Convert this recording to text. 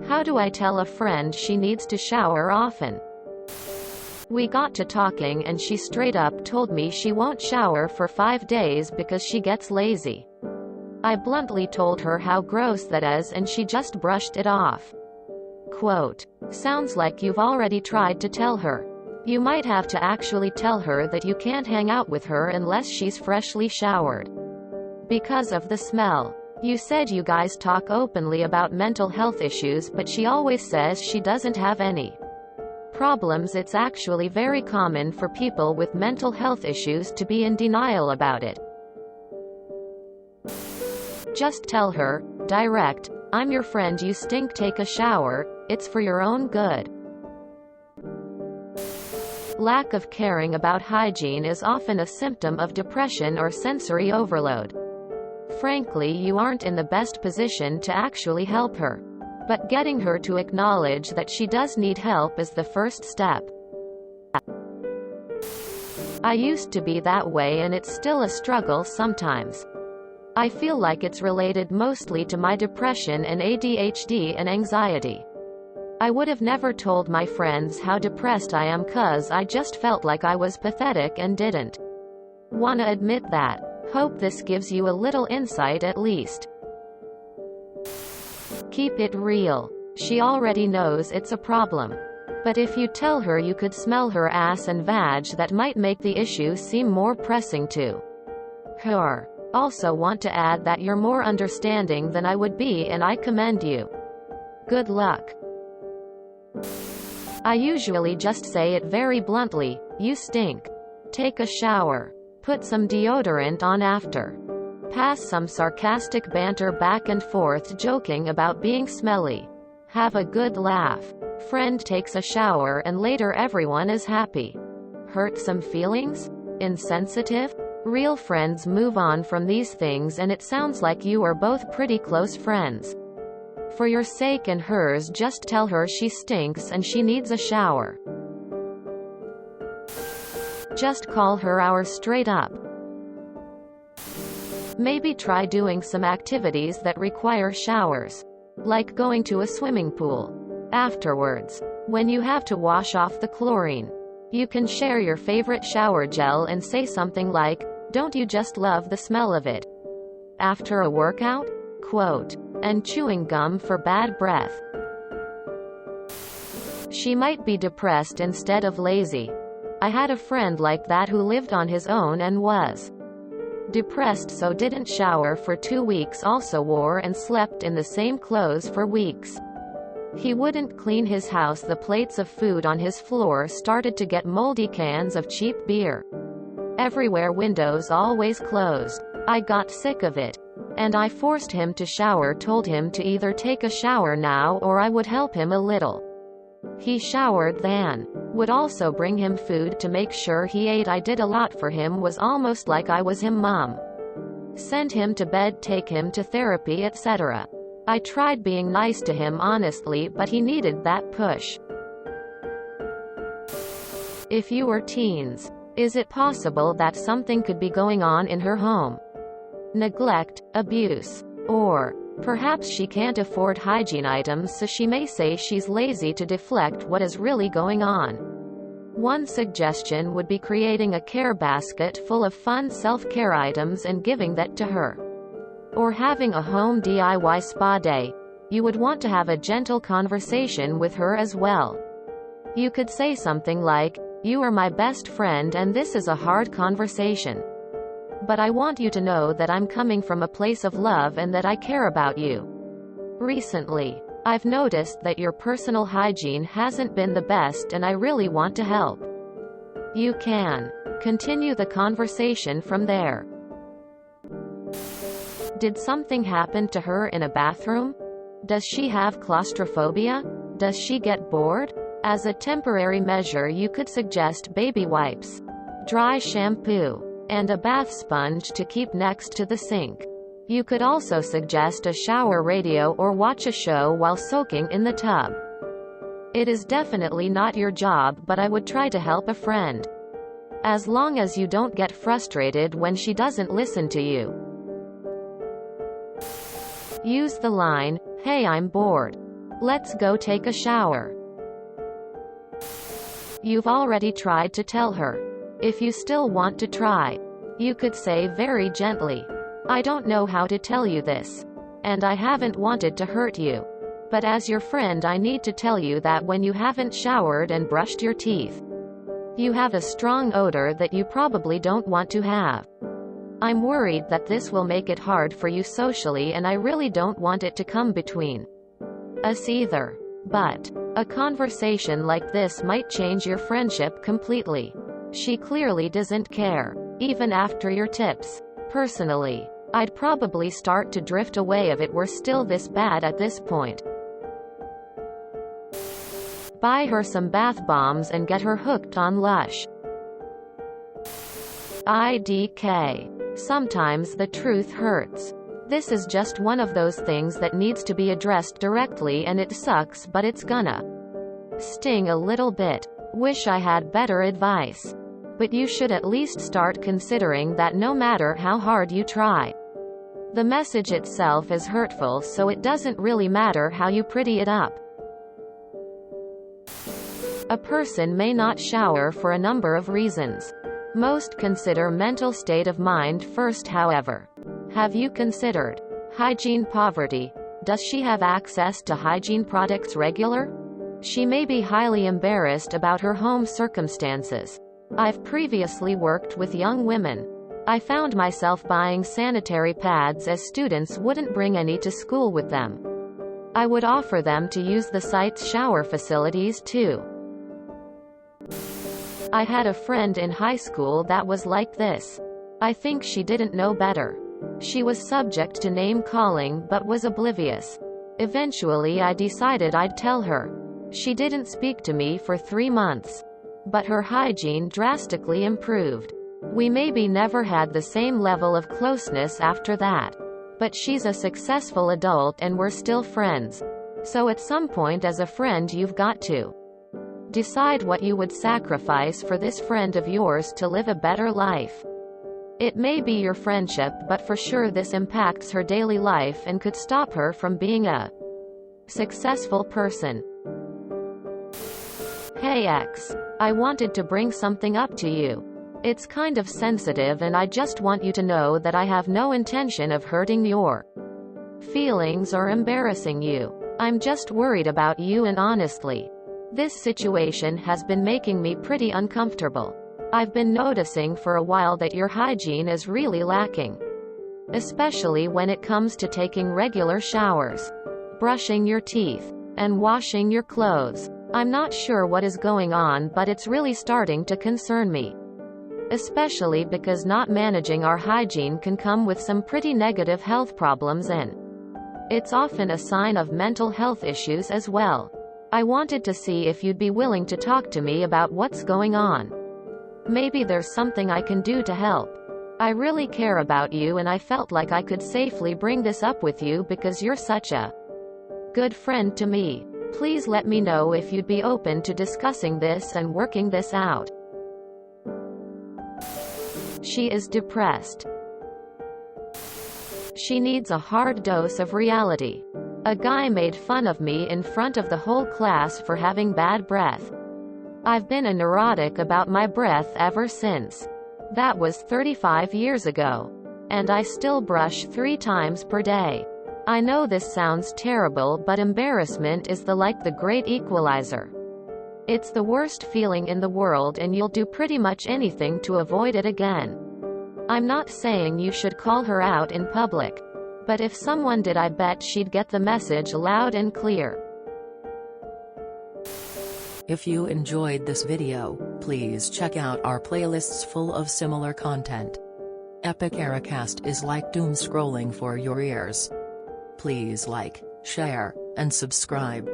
How do I tell a friend she needs to shower often? We got to talking and she straight up told me she won't shower for 5 days because she gets lazy. I bluntly told her how gross that is and she just brushed it off. Quote, sounds like you've already tried to tell her. You might have to actually tell her that you can't hang out with her unless she's freshly showered. Because of the smell. You said you guys talk openly about mental health issues, but she always says she doesn't have any problems. It's actually very common for people with mental health issues to be in denial about it. Just tell her, direct, I'm your friend, you stink, take a shower, it's for your own good. Lack of caring about hygiene is often a symptom of depression or sensory overload. Frankly, you aren't in the best position to actually help her. But getting her to acknowledge that she does need help is the first step. I used to be that way and it's still a struggle sometimes. I feel like it's related mostly to my depression and ADHD and anxiety. I would have never told my friends how depressed I am 'cause I just felt like I was pathetic and didn't wanna admit that. Hope this gives you a little insight at least. Keep it real. She already knows it's a problem. But if you tell her you could smell her ass and vag, that might make the issue seem more pressing to her. Also want to add that you're more understanding than I would be and I commend you. Good luck. I usually just say it very bluntly, you stink. Take a shower. Put some deodorant on after. Pass some sarcastic banter back and forth joking about being smelly. Have a good laugh. Friend takes a shower and later everyone is happy. Hurt some feelings? Insensitive? Real friends move on from these things and it sounds like you are both pretty close friends. For your sake and hers, just tell her she stinks and she needs a shower. Just call her out straight up. Maybe try doing some activities that require showers. Like going to a swimming pool. Afterwards, when you have to wash off the chlorine, you can share your favorite shower gel and say something like, don't you just love the smell of it after a workout? Quote, and chewing gum for bad breath. She might be depressed instead of lazy. I had a friend like that who lived on his own and was depressed, so didn't shower for 2 weeks, also wore and slept in the same clothes for weeks. He wouldn't clean his house, the plates of food on his floor started to get moldy, cans of cheap beer everywhere, windows always closed. I got sick of it. And I forced him to shower, told him to either take a shower now or I would help him a little. He showered then. Would also bring him food to make sure he ate. I did a lot for him, was almost like I was him mom. Send him to bed, take him to therapy, etc. I tried being nice to him honestly, but he needed that push. If you were teens, is it possible that something could be going on in her home? Neglect, abuse, or perhaps she can't afford hygiene items, so she may say she's lazy to deflect what is really going on. One suggestion would be creating a care basket full of fun self-care items and giving that to her. Or having a home DIY spa day. You would want to have a gentle conversation with her as well. You could say something like, you are my best friend and this is a hard conversation. But I want you to know that I'm coming from a place of love and that I care about you. Recently, I've noticed that your personal hygiene hasn't been the best and I really want to help. You can continue the conversation from there. Did something happen to her in a bathroom? Does she have claustrophobia? Does she get bored? As a temporary measure, you could suggest baby wipes, dry shampoo, and a bath sponge to keep next to the sink. You could also suggest a shower radio or watch a show while soaking in the tub. It is definitely not your job, but I would try to help a friend. As long as you don't get frustrated when she doesn't listen to you. Use the line, "Hey, I'm bored. Let's go take a shower. You've already tried to tell her. If you still want to try, you could say very gently, I don't know how to tell you this. And I haven't wanted to hurt you. But as your friend, I need to tell you that when you haven't showered and brushed your teeth, you have a strong odor that you probably don't want to have. I'm worried that this will make it hard for you socially, and I really don't want it to come between us either. But a conversation like this might change your friendship completely. She clearly doesn't care, even after your tips. Personally, I'd probably start to drift away if it were still this bad at this point. Buy her some bath bombs and get her hooked on Lush. IDK. Sometimes the truth hurts. This is just one of those things that needs to be addressed directly, and it sucks, but it's gonna sting a little bit. Wish I had better advice. But you should at least start considering that no matter how hard you try, the message itself is hurtful, so it doesn't really matter how you pretty it up. A person may not shower for a number of reasons. Most consider mental state of mind first, however. Have you considered hygiene poverty? Does she have access to hygiene products regular? She may be highly embarrassed about her home circumstances. I've previously worked with young women. I found myself buying sanitary pads as students wouldn't bring any to school with them. I would offer them to use the site's shower facilities too. I had a friend in high school that was like this. I think she didn't know better. She was subject to name calling but was oblivious. Eventually I decided I'd tell her. She didn't speak to me for 3 months. But her hygiene drastically improved. We maybe never had the same level of closeness after that. But she's a successful adult and we're still friends. So at some point as a friend you've got to decide what you would sacrifice for this friend of yours to live a better life. It may be your friendship, but for sure this impacts her daily life and could stop her from being a successful person. Hey X. I wanted to bring something up to you. It's kind of sensitive and I just want you to know that I have no intention of hurting your feelings or embarrassing you. I'm just worried about you, and honestly, this situation has been making me pretty uncomfortable. I've been noticing for a while that your hygiene is really lacking. Especially when it comes to taking regular showers, brushing your teeth, and washing your clothes. I'm not sure what is going on, but it's really starting to concern me. Especially because not managing our hygiene can come with some pretty negative health problems, and it's often a sign of mental health issues as well. I wanted to see if you'd be willing to talk to me about what's going on. Maybe there's something I can do to help. I really care about you, and I felt like I could safely bring this up with you because you're such a good friend to me. Please let me know if you'd be open to discussing this and working this out. She is depressed. She needs a hard dose of reality. A guy made fun of me in front of the whole class for having bad breath. I've been a neurotic about my breath ever since. That was 35 years ago. And I still brush 3 times per day. I know this sounds terrible, but embarrassment is like the great equalizer. It's the worst feeling in the world, and you'll do pretty much anything to avoid it again. I'm not saying you should call her out in public. But if someone did, I bet she'd get the message loud and clear. If you enjoyed this video, please check out our playlists full of similar content. Epic Ericast is like doom scrolling for your ears. Please like, share, and subscribe.